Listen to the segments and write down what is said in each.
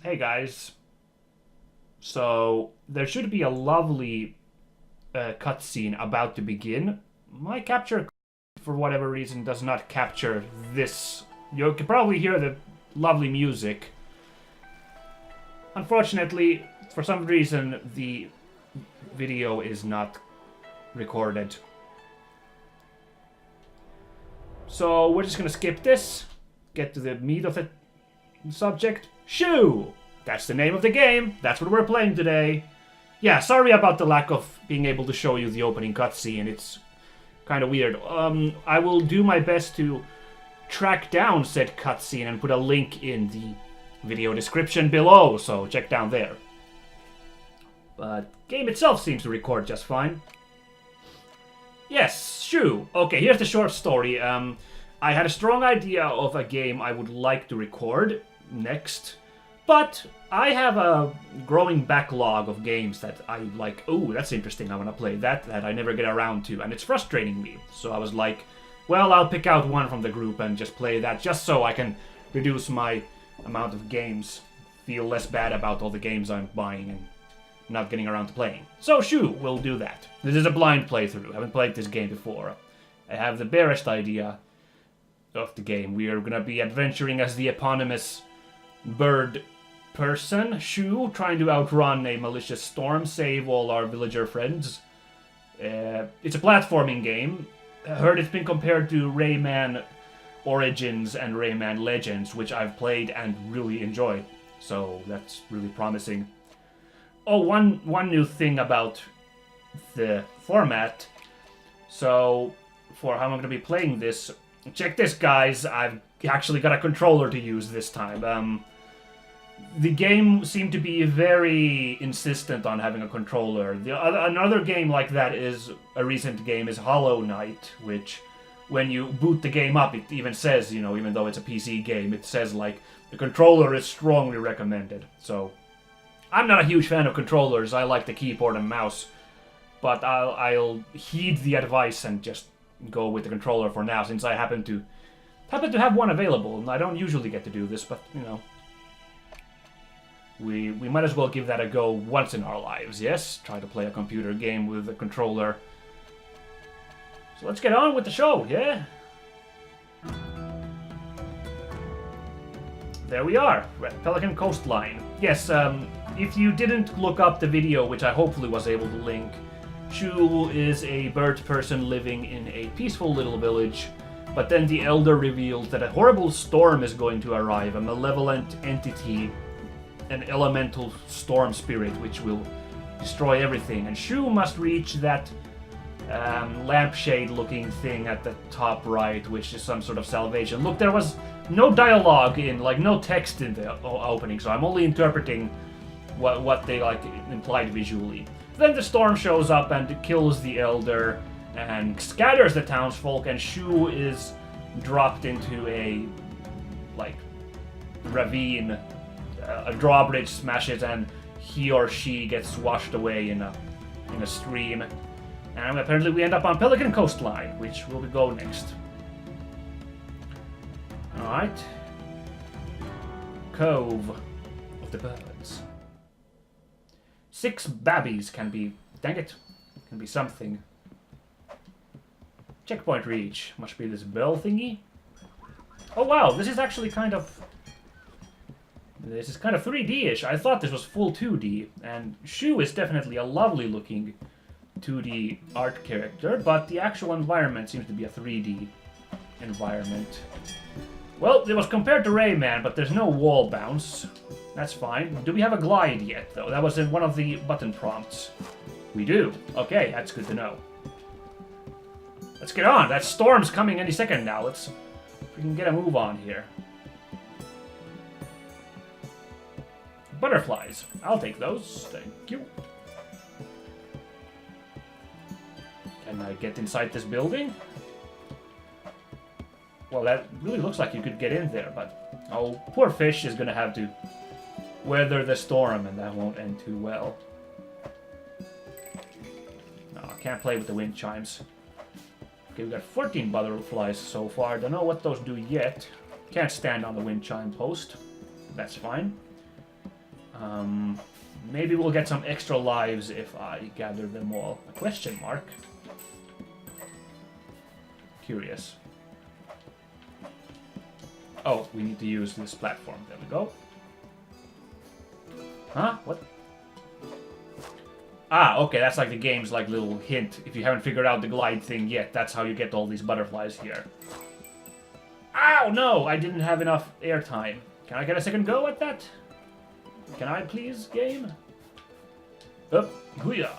Hey guys. So, there should be a lovely cutscene about to begin. My capture, for whatever reason, does not capture this. You can probably hear the lovely music. Unfortunately, for some reason, the video is not recorded. So, we're just gonna skip this, get to the meat of the subject. Shoo! That's the name of the game. That's what we're playing today. Yeah, sorry about the lack of being able to show you the opening cutscene. It's kind of weird. I will do my best to track down said cutscene and put a link in the video description below, so check down there. But game itself seems to record just fine. Yes, shoo. Okay, here's the short story. I had a strong idea of a game I would like to record next, but I have a growing backlog of games that I like. Oh, that's interesting. I want to play that I never get around to, and it's frustrating me. So I was like, well, I'll pick out one from the group and just play that, just so I can reduce my amount of games, feel less bad about all the games I'm buying and not getting around to playing. So shoo, we'll do that. This is a blind playthrough. I haven't played this game before. I have the barest idea of the game. We are gonna be adventuring as the eponymous bird person, Shoo, trying to outrun a malicious storm, save all our villager friends. It's a platforming game. I heard it's been compared to Rayman Origins and Rayman Legends, which I've played and really enjoyed. So that's really promising. Oh, one new thing about the format. So, for how I'm going to be playing this, check this, guys. I've actually got a controller to use this time. The game seemed to be very insistent on having a controller. Another game like that is a recent game is Hollow Knight, which when you boot the game up, it even says, even though it's a PC game, it says like the controller is strongly recommended. So I'm not a huge fan of controllers. I like the keyboard and mouse, but I'll heed the advice and just go with the controller for now, since I happen to have one available. And I don't usually get to do this, but we might as well give that a go once in our lives. Yes, try to play a computer game with a controller. So let's get on with the show, yeah? There we are. We're at Pelican Coastline. Yes, if you didn't look up the video, which I hopefully was able to link, Shul is a bird person living in a peaceful little village, but then the Elder reveals that a horrible storm is going to arrive, a malevolent entity, an elemental storm spirit, which will destroy everything, and Shul must reach that lampshade-looking thing at the top right, which is some sort of salvation. Look, there was no dialogue no text in the opening, so I'm only interpreting what they implied visually. Then the storm shows up and kills the Elder and scatters the townsfolk, and Shu is dropped into a ravine. A drawbridge smashes and he or she gets washed away in a stream. And apparently we end up on Pelican Coastline, which will we go next. Alright. Cove of the Birds. 6 babbies can be... Dang it. Can be something. Checkpoint reach. Must be this bell thingy. Oh wow, this is actually kind of... This is kind of 3D-ish. I thought this was full 2D. And Shu is definitely a lovely looking 2D art character, but the actual environment seems to be a 3D environment. Well, it was compared to Rayman, but there's no wall bounce. That's fine. Do we have a glide yet, though? That was in one of the button prompts. We do. Okay, that's good to know. Let's get on. That storm's coming any second now. Let's freaking get a move on here. Butterflies. I'll take those. Thank you. Can I get inside this building? Well, that really looks like you could get in there, but... Oh, poor fish is gonna have to weather the storm, and that won't end too well. No, I can't play with the wind chimes. Okay, we got 14 butterflies so far. Don't know what those do yet. Can't stand on the wind chime post. That's fine. Maybe we'll get some extra lives if I gather them all. A question mark? Curious. Oh, we need to use this platform. There we go. Huh? What? Ah, okay, that's like the game's like little hint. If you haven't figured out the glide thing yet, that's how you get all these butterflies here. Ow, no! I didn't have enough airtime. Can I get a second go at that? Can I please, game? Up, hooyah.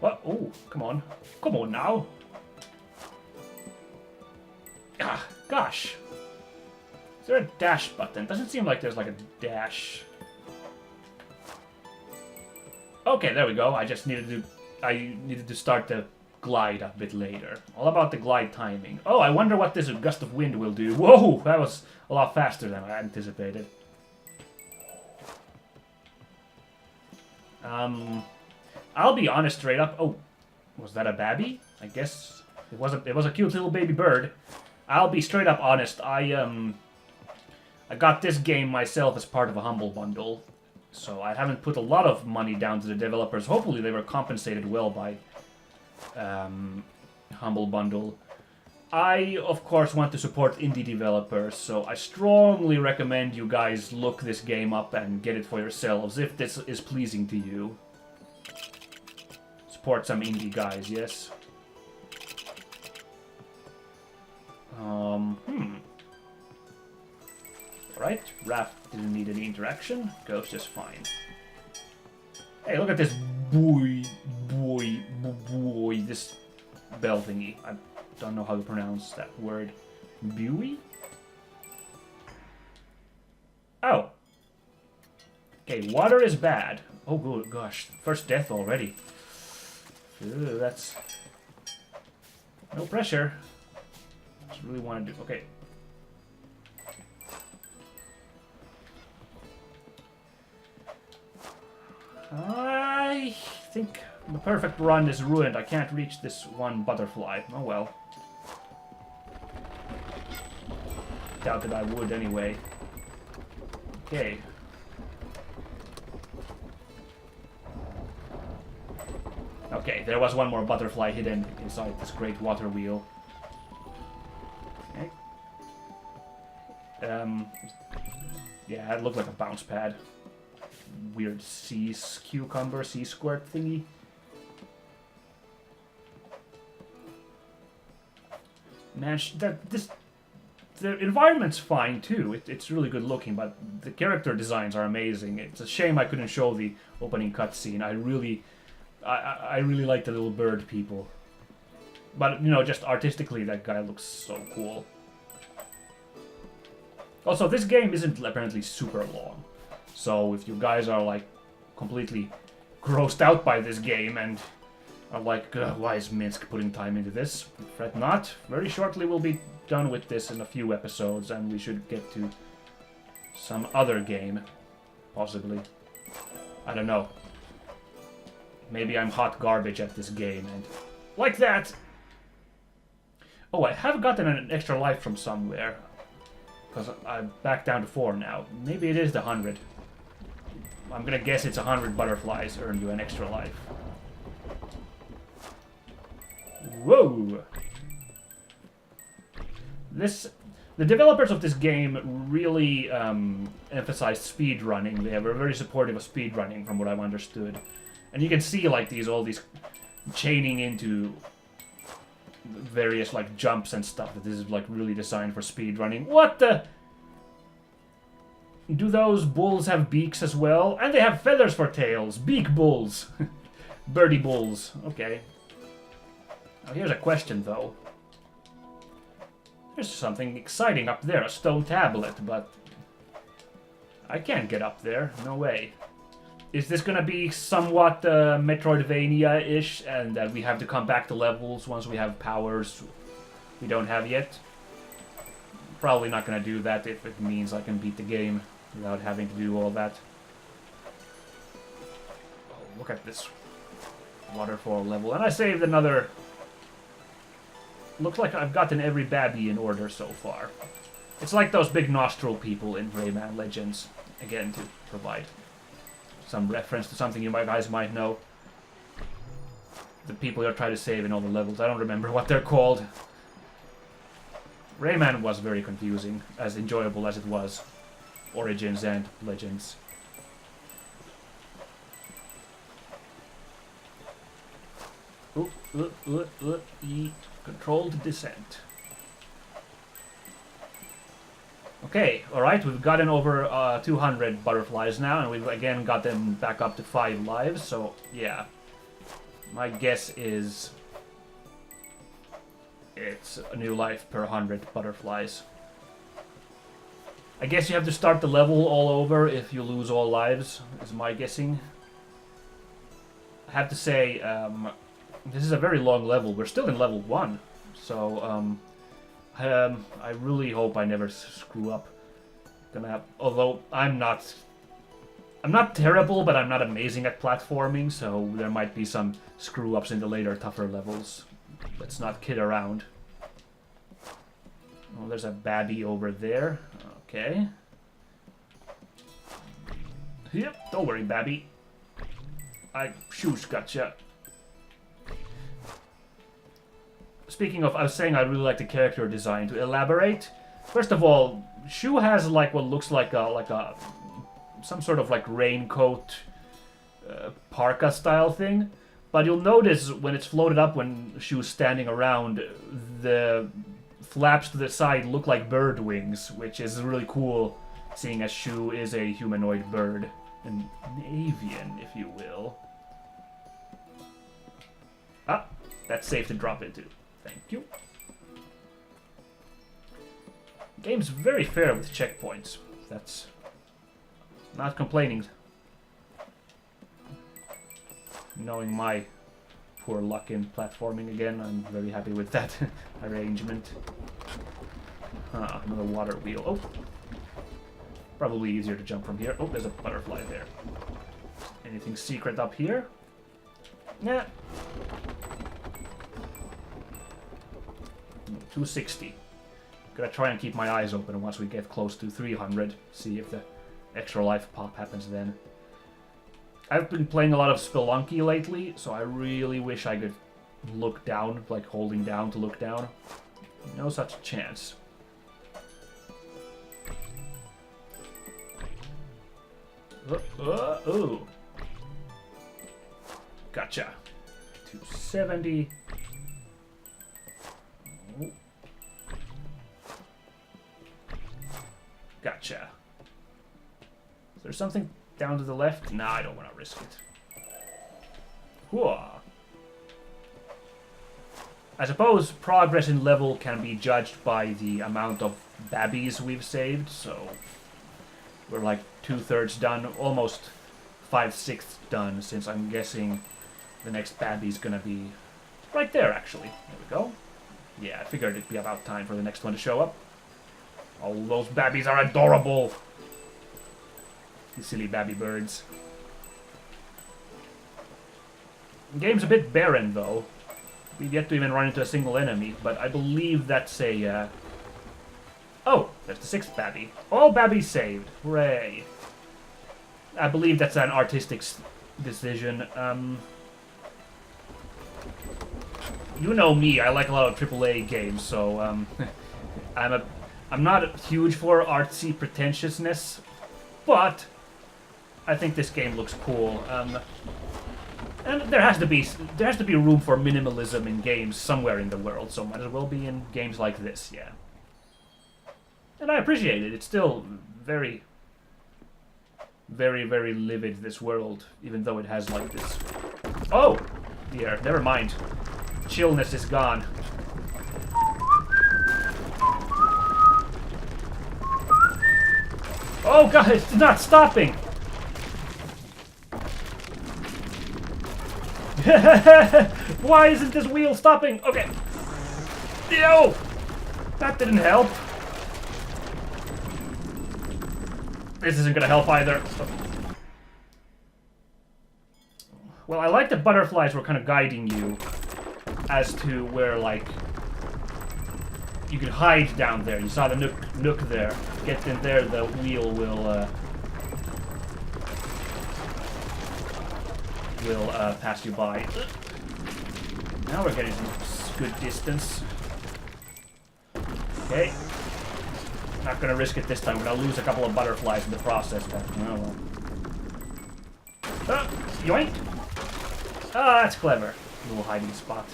What? Oh, come on. Come on now. Ah, gosh. Is there a dash button? Doesn't seem like there's like a dash. Okay, there we go. I needed to start the glide a bit later. All about the glide timing. Oh, I wonder what this gust of wind will do. Whoa, that was a lot faster than I anticipated. I'll be honest straight up. Oh, was that a babby? I guess it wasn't. It was a cute little baby bird. I'll be straight up honest. I got this game myself as part of a Humble Bundle, so I haven't put a lot of money down to the developers. Hopefully they were compensated well by Humble Bundle. I, of course, want to support indie developers, so I strongly recommend you guys look this game up and get it for yourselves, if this is pleasing to you. Support some indie guys, yes. Right, Raph didn't need any interaction, goes just fine. Hey, look at this boy, this bell thingy. I don't know how to pronounce that word. Buoy? Oh. Okay, water is bad. Oh, good gosh. First death already. Ew, that's... No pressure. Just really want to do... Okay. I think the perfect run is ruined. I can't reach this one butterfly. Oh well. Doubt that I would anyway. Okay. Okay, there was one more butterfly hidden inside this great water wheel. Okay. Yeah, it looked like a bounce pad. Weird sea cucumber, sea squirt thingy. Man, the environment's fine too. It's really good looking, but the character designs are amazing. It's a shame I couldn't show the opening cutscene. I really like the little bird people. But you know, just artistically, that guy looks so cool. Also, this game isn't apparently super long. So if you guys are like completely grossed out by this game and are like, why is Minsk putting time into this? Fret not. Very shortly we'll be done with this in a few episodes and we should get to some other game. Possibly. I don't know. Maybe I'm hot garbage at this game and... Like that! Oh, I have gotten an extra life from somewhere. Because I'm back down to 4 now. Maybe it is the 100. I'm gonna guess it's 100 butterflies earn you an extra life. Whoa! The developers of this game really emphasized speedrunning. They are very supportive of speedrunning, from what I've understood. And you can see like all these chaining into various like jumps and stuff. That this is like really designed for speedrunning. What the? Do those bulls have beaks as well? And they have feathers for tails. Beak bulls. Birdie bulls. Okay. Now here's a question, though. There's something exciting up there. A stone tablet, but... I can't get up there. No way. Is this gonna be somewhat Metroidvania-ish, and that we have to come back to levels once we have powers we don't have yet? Probably not gonna do that if it means I can beat the game without having to do all that. Oh, look at this waterfall level. And I saved another... Looks like I've gotten every babby in order so far. It's like those big nostril people in Rayman Legends. Again, to provide some reference to something you guys might know. The people you're trying to save in all the levels. I don't remember what they're called. Rayman was very confusing, as enjoyable as it was. Origins and Legends. Controlled descent. Okay, alright, we've gotten over 200 butterflies now, and we've again got them back up to 5 lives, so yeah. My guess is it's a new life per 100 butterflies. I guess you have to start the level all over if you lose all lives, is my guessing. I have to say, this is a very long level. We're still in level 1, so I really hope I never screw up. Although I'm not terrible, but I'm not amazing at platforming, so there might be some screw-ups in the later, tougher levels. Let's not kid around. Oh, there's a babby over there. Okay. Yep, don't worry, babby. Shoosh, gotcha. Speaking of, I was saying I really like the character design. To elaborate, first of all, Shu has like what looks like some sort of like raincoat, parka style thing. But you'll notice when it's floated up, when Shu's standing around, the flaps to the side look like bird wings, which is really cool, seeing as Shu is a humanoid bird, an avian, if you will. Ah, that's safe to drop into. Thank you. Game's very fair with checkpoints. That's not complaining. Knowing my poor luck in platforming again, I'm very happy with that arrangement. Another water wheel. Oh! Probably easier to jump from here. Oh, there's a butterfly there. Anything secret up here? Nah. 260. Gotta try and keep my eyes open once we get close to 300. See if the extra life pop happens then. I've been playing a lot of Spelunky lately, so I really wish I could look down, like holding down to look down. No such chance. Ooh. Gotcha. 270. Oh. Gotcha. Is there something down to the left? Nah, I don't want to risk it. Whoa. I suppose progress in level can be judged by the amount of babbies we've saved, so we're like 2/3 done, almost 5/6 done, since I'm guessing the next babbie's gonna be right there, actually. There we go. Yeah, I figured it'd be about time for the next one to show up. Oh, those babbies are adorable! You silly babby birds. The game's a bit barren, though. We've yet to even run into a single enemy, but I believe that's a, Oh, there's the 6th babby. All babbies saved. Hooray. I believe that's an artistic decision. You know me, I like a lot of AAA games, so, I'm not huge for artsy pretentiousness, but I think this game looks cool. And there has to be room for minimalism in games somewhere in the world, so might as well be in games like this, yeah. And I appreciate it. It's still very, very, very livid, this world, even though it has like this. Oh dear, never mind. Chillness is gone. Oh god, it's not stopping! Why isn't this wheel stopping? Okay. Yo! That didn't help. This isn't gonna help either. Well, I like the butterflies were kind of guiding you as to where, like, you can hide down there. You saw the nook there. Get in there, the wheel will pass you by. Now we're getting some good distance. Okay. Not gonna risk it this time. We're gonna lose a couple of butterflies in the process, but oh well. Yoink! Ah, that's clever. Little hiding spot.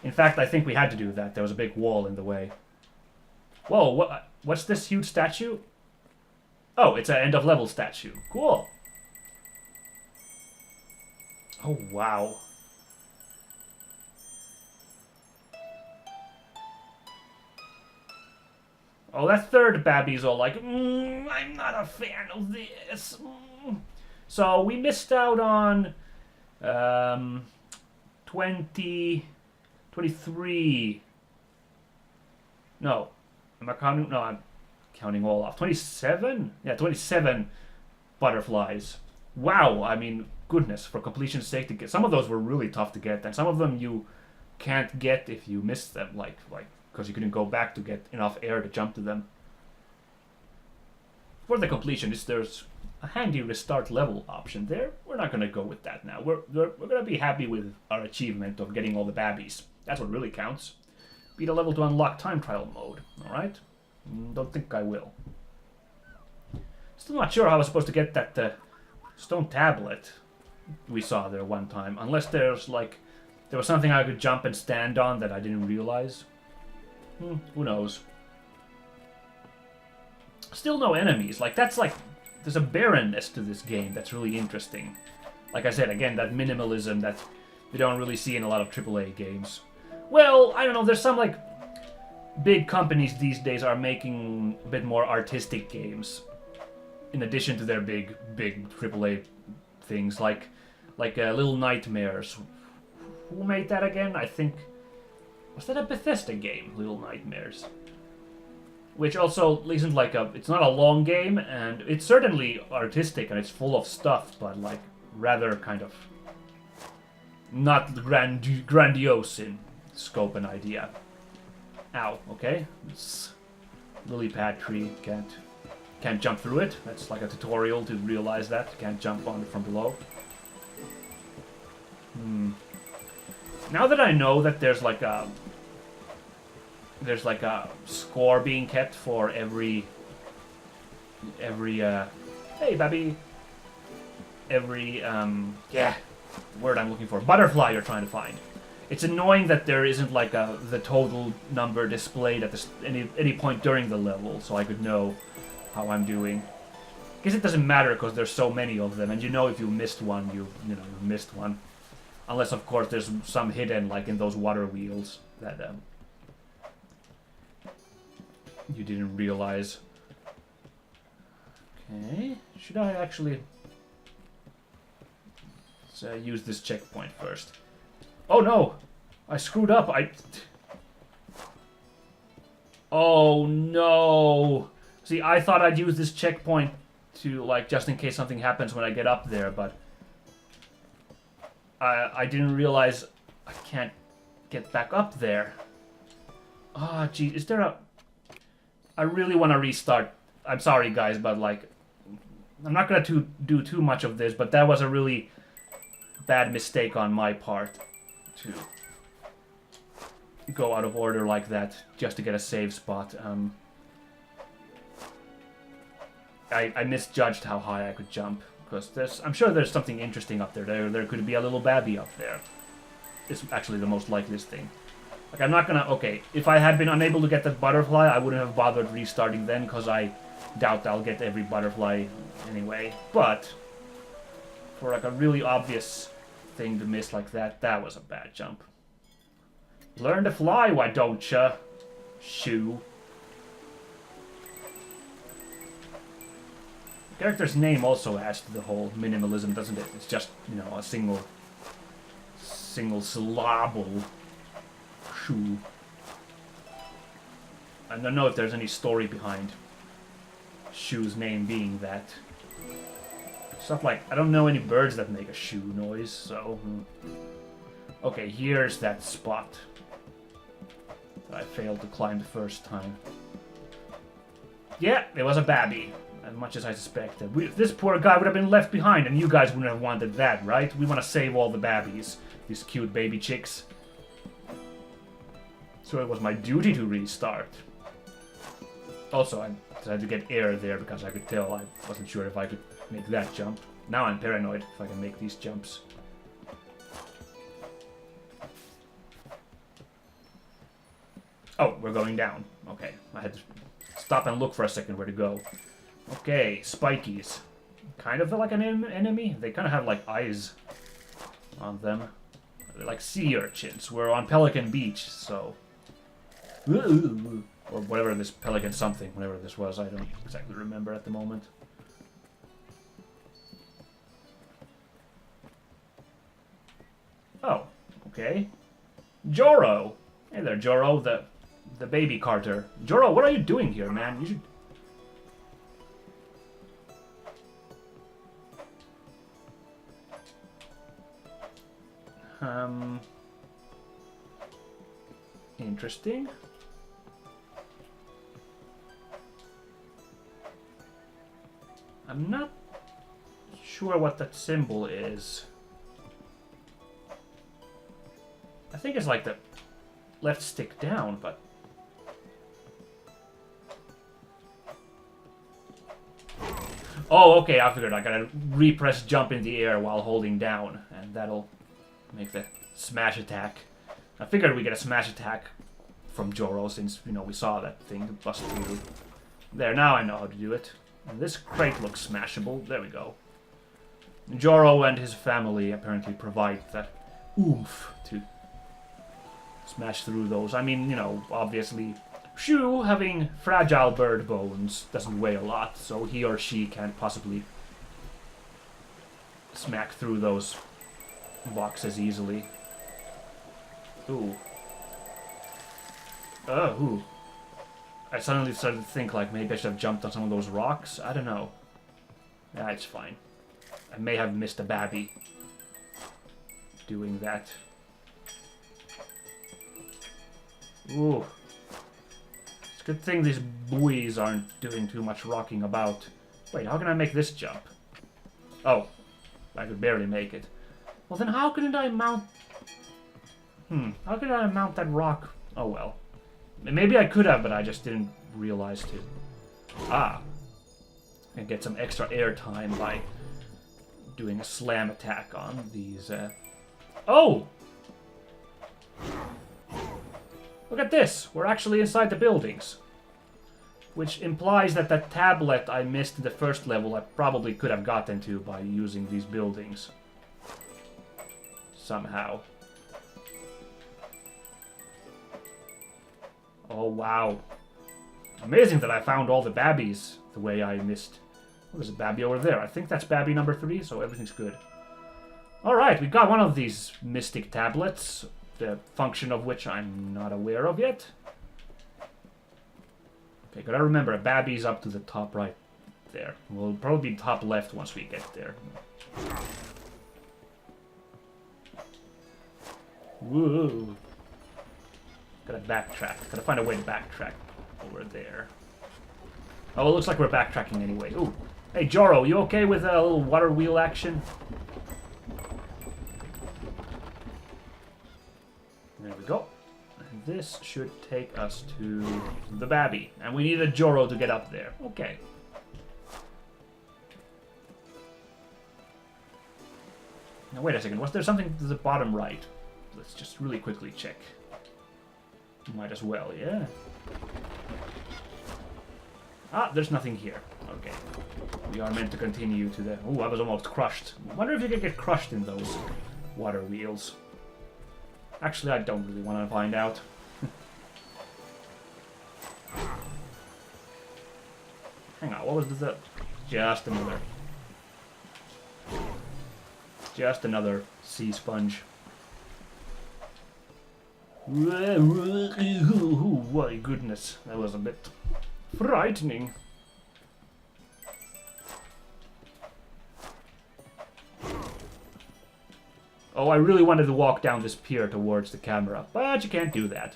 In fact, I think we had to do that. There was a big wall in the way. Whoa, what's this huge statue? Oh, it's an end-of-level statue. Cool. Oh, wow. Oh, that third babbie's all like, I'm not a fan of this. So we missed out on 23. No. Am I counting? No, I'm counting all off. 27? Yeah, 27 butterflies. Wow, I mean, goodness, for completion's sake to get. Some of those were really tough to get, and some of them you can't get if you miss them, like because you couldn't go back to get enough air to jump to them. For the completion, there's a handy restart level option there. We're not going to go with that now. We're going to be happy with our achievement of getting all the babbies. That's what really counts. Beat a level to unlock time trial mode. Alright? Don't think I will. Still not sure how I was supposed to get that stone tablet we saw there one time. Unless there's like... There was something I could jump and stand on that I didn't realize. Who knows? Still no enemies. Like, that's like... There's a barrenness to this game that's really interesting. Like I said, again, that minimalism that you don't really see in a lot of AAA games. Well, I don't know, there's some, like, big companies these days are making a bit more artistic games. In addition to their big AAA things, like Little Nightmares. Who made that again? I think... Was that a Bethesda game, Little Nightmares? Which also isn't like a... It's not a long game, and it's certainly artistic, and it's full of stuff, but, like, rather kind of... Not grandiose in scope and idea. Ow, okay. It's lily pad tree, can't jump through it. That's like a tutorial to realize that. Can't jump on it from below. Now that I know that there's like a score being kept for every hey babby, every word I'm looking for, butterfly you're trying to find. It's annoying that there isn't like the total number displayed at any point during the level, so I could know how I'm doing. I guess it doesn't matter because there's so many of them, and you know if you missed one, you missed one. Unless, of course, there's some hidden, like in those water wheels, that you didn't realize. Okay, should I actually use this checkpoint first? Oh no! I screwed up, Oh no! See, I thought I'd use this checkpoint to, like, just in case something happens when I get up there, but... I didn't realize I can't get back up there. Oh, gee, is there a... I really want to restart. I'm sorry, guys, but, like... I'm not going to do too much of this, but that was a really bad mistake on my part. To go out of order like that, just to get a save spot. I misjudged how high I could jump. Because I'm sure there's something interesting up there. There could be a little babbie up there. It's actually the most likeliest thing. Like, I'm not gonna... Okay, if I had been unable to get that butterfly, I wouldn't have bothered restarting then, because I doubt I'll get every butterfly anyway. But, for like a really obvious thing to miss like that, that was a bad jump. Learn to fly, why don't ya? Shoo. The character's name also adds to the whole minimalism, doesn't it? It's just, you know, a single syllable. Shoo. I don't know if there's any story behind Shoo's name being that. Stuff like, I don't know any birds that make a shoo noise, so... Okay, here's that spot. I failed to climb the first time. Yeah, it was a babby. As much as I suspected. This poor guy would have been left behind, and you guys wouldn't have wanted that, right? We want to save all the babbies. These cute baby chicks. So it was my duty to restart. Also, I decided to get air there because I could tell I wasn't sure if I could make that jump. Now I'm paranoid if I can make these jumps. Oh, we're going down. Okay, I had to stop and look for a second where to go. Okay, spikies. Kind of like an enemy. They kind of have like eyes on them. They're like sea urchins. We're on Pelican Beach, so... Or whatever this Pelican something, whatever this was, I don't exactly remember at the moment. Oh, okay. Joro! Hey there, Joro, the baby carter. Joro, what are you doing here, man? You should... Interesting. I'm not sure what that symbol is. I think it's like the left stick down, but... Oh, okay, I figured I gotta repress jump in the air while holding down, and that'll make the smash attack. I figured we get a smash attack from Joro since, you know, we saw that thing bust through. There, now I know how to do it. And this crate looks smashable. There we go. Joro and his family apparently provide that oomph to smash through those. I mean, you know, obviously, Shu, having fragile bird bones, doesn't weigh a lot, so he or she can't possibly smack through those boxes easily. Ooh. Ooh. I suddenly started to think, like, maybe I should have jumped on some of those rocks. I don't know. Yeah, it's fine. I may have missed a babby doing that. Ooh. It's a good thing these buoys aren't doing too much rocking about. Wait, how can I make this jump? Oh. I could barely make it. Well, then how couldn't I mount... How could I mount that rock? Oh, well. Maybe I could have, but I just didn't realize to. Ah. And get some extra air time by doing a slam attack on these, Oh! Look at this! We're actually inside the buildings. Which implies that that tablet I missed in the first level I probably could have gotten to by using these buildings. Somehow. Oh, wow. Amazing that I found all the babbies the way I missed. Oh, there's a babby over there. I think that's babby number 3, so everything's good. Alright, we got one of these mystic tablets, the function of which I'm not aware of yet. Okay, gotta remember, a babby's up to the top right there. We'll probably be top left once we get there. Whoa. Gotta backtrack. Gotta find a way to backtrack over there. Oh, it looks like we're backtracking anyway. Ooh. Hey, Joro, you okay with a little water wheel action? There we go. And this should take us to the babby. And we need a Joro to get up there. Okay. Now, wait a second. Was there something to the bottom right? Let's just really quickly check. Might as well, yeah. Ah, there's nothing here. Okay. We are meant to continue to the... Ooh, I was almost crushed. I wonder if you can get crushed in those water wheels. Actually, I don't really want to find out. Hang on, what was the... Just another... Just another sea sponge. Oh my goodness, that was a bit frightening. Oh, I really wanted to walk down this pier towards the camera, but you can't do that.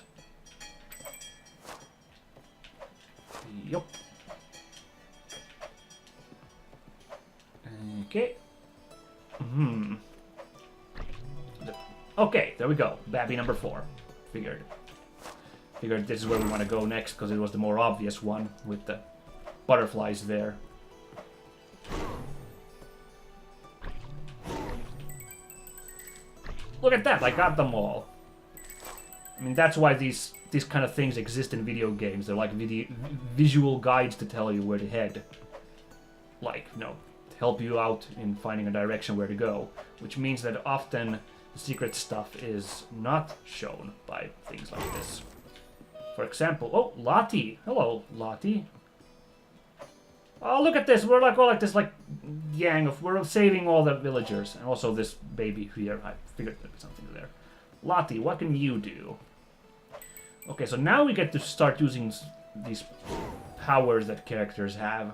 Okay. Okay, there we go. Babby number 4. Figured this is where we want to go next because it was the more obvious one with the butterflies there. Look at that, I got them all. I mean, that's why these kind of things exist in video games. They're like visual guides to tell you where to head. Like, you know, help you out in finding a direction where to go. Which means that often the secret stuff is not shown by things like this. For example, oh, Lottie. Hello, Lottie. Oh, look at this. We're like all like this like gang of... We're saving all the villagers. And also this baby here. I figured there'd be something there. Lottie, what can you do? Okay, so now we get to start using these powers that characters have.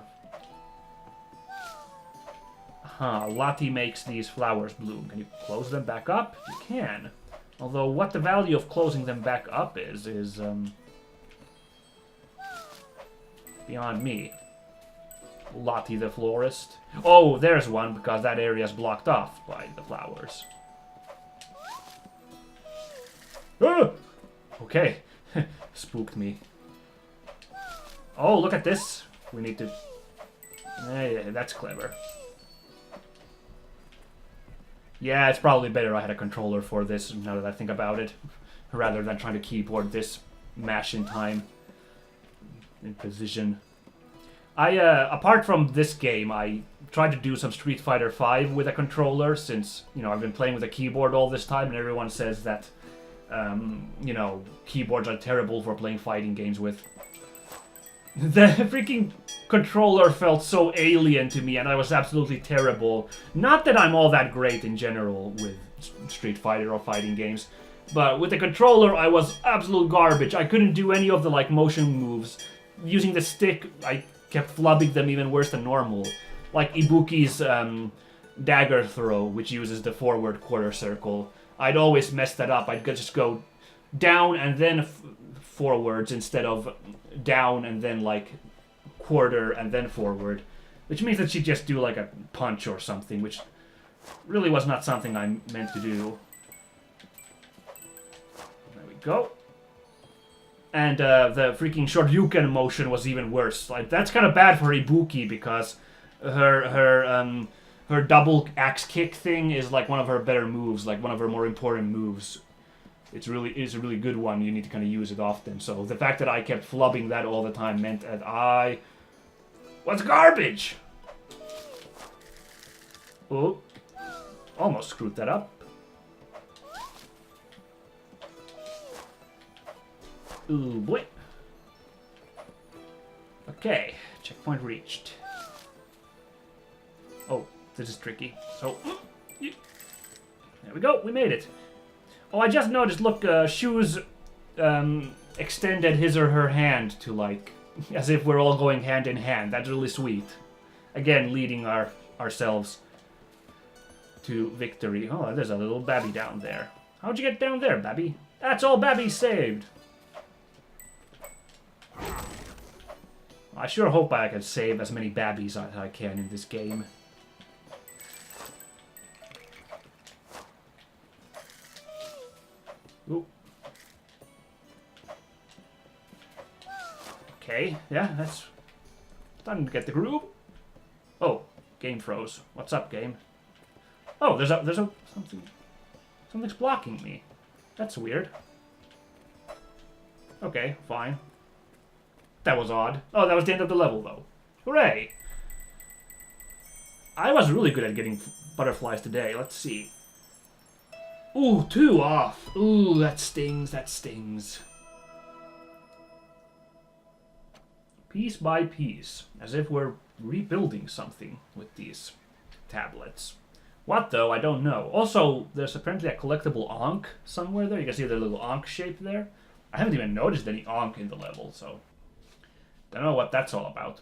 Lottie makes these flowers bloom. Can you close them back up? You can. Although what the value of closing them back up is beyond me. Lottie the florist. Oh, there's one, because that area is blocked off by the flowers. Ah! Okay. Spooked me. Oh, look at this. We need to... Yeah, that's clever. Yeah, it's probably better I had a controller for this, now that I think about it. Rather than trying to keyboard this mash in time. In position. Apart from this game, I tried to do some Street Fighter V with a controller, since, you know, I've been playing with a keyboard all this time, and everyone says that, you know, keyboards are terrible for playing fighting games with. The freaking controller felt so alien to me, and I was absolutely terrible. Not that I'm all that great in general with Street Fighter or fighting games, but with the controller, I was absolute garbage. I couldn't do any of the, like, motion moves. Using the stick, I kept flubbing them even worse than normal. Like Ibuki's dagger throw, which uses the forward quarter circle. I'd always mess that up. I'd just go down and then forwards instead of down and then like quarter and then forward. Which means that she'd just do like a punch or something, which really was not something I meant to do. There we go. And the freaking Shoryuken motion was even worse. Like, that's kind of bad for Ibuki because her double axe kick thing is like one of her better moves, like one of her more important moves. It's a really good one. You need to kind of use it often. So the fact that I kept flubbing that all the time meant that I was garbage. Oh, almost screwed that up. Ooh, boy. Okay, checkpoint reached. Oh, this is tricky. So, there we go, we made it. Oh, I just noticed, look, Shu's extended his or her hand to, like, as if we're all going hand in hand. That's really sweet. Again, leading ourselves to victory. Oh, there's a little babby down there. How'd you get down there, babby? That's all babby saved. I sure hope I can save as many babbies as I can in this game. Ooh. Okay, yeah, that's starting to get the groove. Oh, game froze. What's up, game? Oh, there's a something's blocking me. That's weird. Okay, fine. That was odd. Oh, that was the end of the level, though. Hooray! I was really good at getting butterflies today. Let's see. Ooh, 2 off. Ooh, that stings, that stings. Piece by piece. As if we're rebuilding something with these tablets. What, though? I don't know. Also, there's apparently a collectible Ankh somewhere there. You can see the little Ankh shape there. I haven't even noticed any Ankh in the level, so... don't know what that's all about.